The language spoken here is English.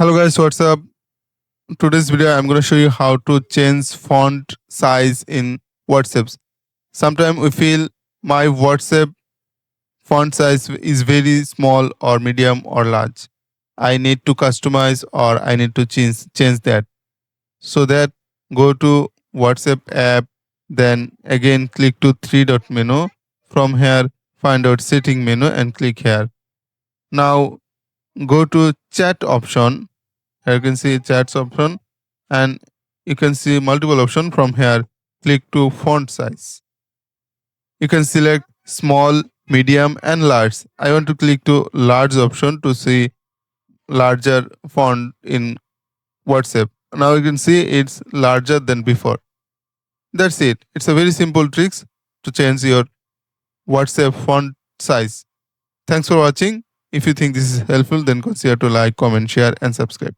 Hello guys, what's up? Today's video I'm going to show you how to change font size in WhatsApp. Sometimes we feel my WhatsApp font size is very small or medium or large. I need to customize or I need to change that. So that go to WhatsApp app, then again click to three dot menu. From here find out setting menu and click here. Now go to chat option. Here you can see chats option and you can see multiple option. From here click to font size. You can select small, medium and large. I want to click to large option to see larger font in WhatsApp. Now you can see it's larger than before. That's it. It's a very simple tricks to change your WhatsApp font size. Thanks for watching. If you think this is helpful, then consider to like, comment, share and subscribe.